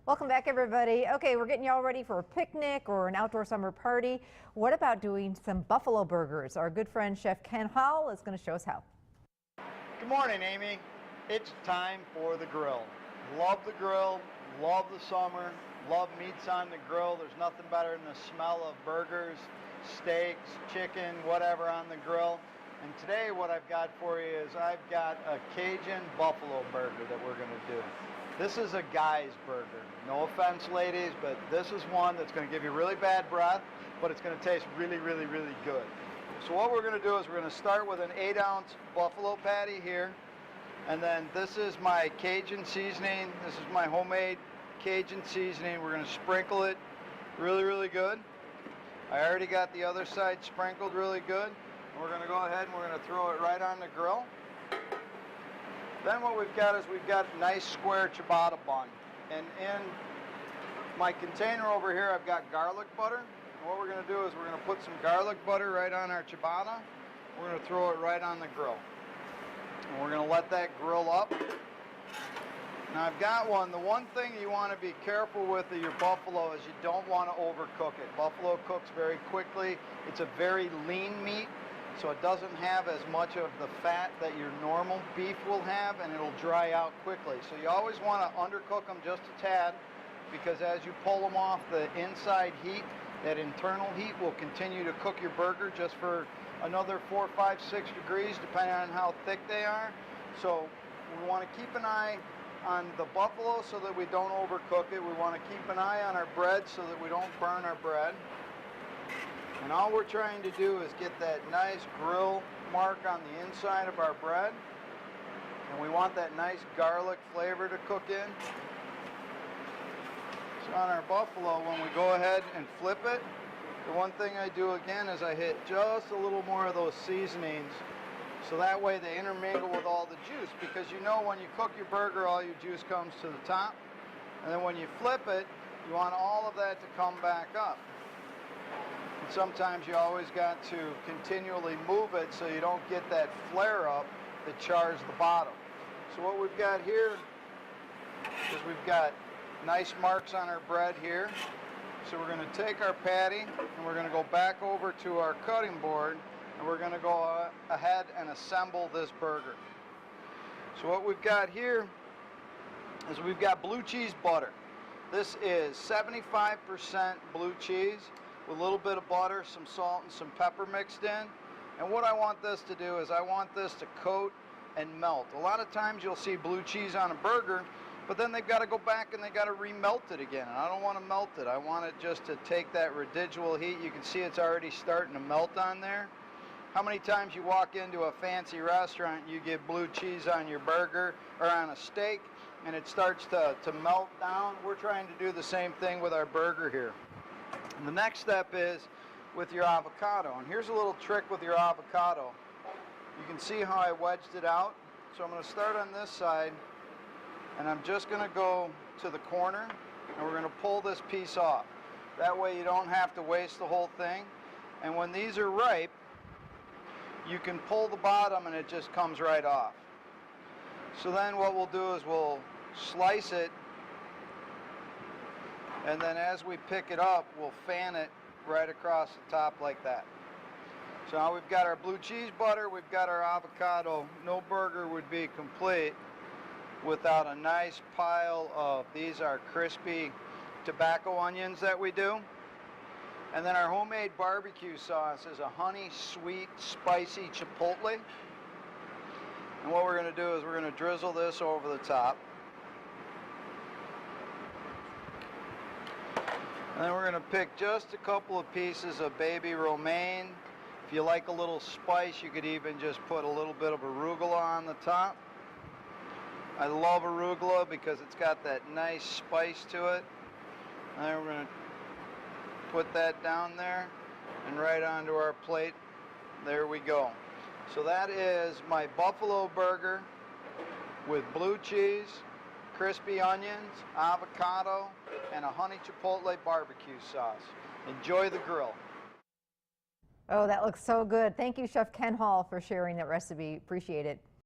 Welcome back, everybody. Okay, we're getting you all ready for a picnic or an outdoor summer party. What about doing some buffalo burgers? Our good friend Chef Ken Hall is going to show us how. Good morning, Amy. It's time for the grill. Love the grill, love the summer, love meats on the grill. There's nothing better than the smell of burgers, steaks, chicken, whatever on the grill. And today what I've got for you is I've got a Cajun buffalo burger that we're going to do. This is a guy's burger. No offense, ladies, but this is one that's going to give you really bad breath, but it's going to taste really, really, really good. So what we're going to do is we're going to start with an 8-ounce buffalo patty here. And then this is my Cajun seasoning. This is my homemade Cajun seasoning. We're going to sprinkle it really, really good. I already got the other side sprinkled really good. And we're going to go ahead and we're going to throw it right on the grill. Then what we've got is we've got a nice square ciabatta bun. And in my container over here, I've got garlic butter. And what we're going to do is we're going to put some garlic butter right on our ciabatta. We're going to throw it right on the grill. And we're going to let that grill up. Now I've got one. The one thing you want to be careful with your buffalo is you don't want to overcook it. Buffalo cooks very quickly. It's a very lean meat, so it doesn't have as much of the fat that your normal beef will have, and it'll dry out quickly. So you always want to undercook them just a tad, because as you pull them off, the inside heat, that internal heat, will continue to cook your burger just for another 4, 5, 6 degrees, depending on how thick they are. So we want to keep an eye on the buffalo so that we don't overcook it. We want to keep an eye on our bread so that we don't burn our bread. And all we're trying to do is get that nice grill mark on the inside of our bread. And we want that nice garlic flavor to cook in. So on our buffalo, when we go ahead and flip it, the one thing I do again is I hit just a little more of those seasonings, so that way they intermingle with all the juice, because you know when you cook your burger, all your juice comes to the top. And then when you flip it, you want all of that to come back up. And sometimes you always got to continually move it so you don't get that flare up that chars the bottom. So what we've got here is we've got nice marks on our bread here. So we're going to take our patty and we're going to go back over to our cutting board, and we're going to go ahead and assemble this burger. So what we've got here is we've got blue cheese butter. This is 75% blue cheese with a little bit of butter, some salt, and some pepper mixed in. And what I want this to do is I want this to coat and melt. A lot of times you'll see blue cheese on a burger, but then they've got to go back and they've got to remelt it again. And I don't want to melt it. I want it just to take that residual heat. You can see it's already starting to melt on there. How many times you walk into a fancy restaurant and you get blue cheese on your burger or on a steak and it starts to melt down? We're trying to do the same thing with our burger here. And the next step is with your avocado. And here's a little trick with your avocado. You can see how I wedged it out. So I'm going to start on this side, and I'm just going to go to the corner, and we're going to pull this piece off. That way you don't have to waste the whole thing. And when these are ripe, you can pull the bottom and it just comes right off. So then what we'll do is we'll slice it, and then as we pick it up, we'll fan it right across the top like that. So now we've got our blue cheese butter, we've got our avocado. No burger would be complete without a nice pile of, these are crispy tobacco onions that we do. And then our homemade barbecue sauce is a honey, sweet, spicy chipotle. And what we're going to do is we're going to drizzle this over the top. And then we're going to pick just a couple of pieces of baby romaine. If you like a little spice, you could even just put a little bit of arugula on the top. I love arugula because it's got that nice spice to it. And then we're going to put that down there and right onto our plate. There we go. So that is my buffalo burger with blue cheese, crispy onions, avocado, and a honey chipotle barbecue sauce. Enjoy the grill. Oh, that looks so good. Thank you, Chef Ken Hall, for sharing that recipe. Appreciate it.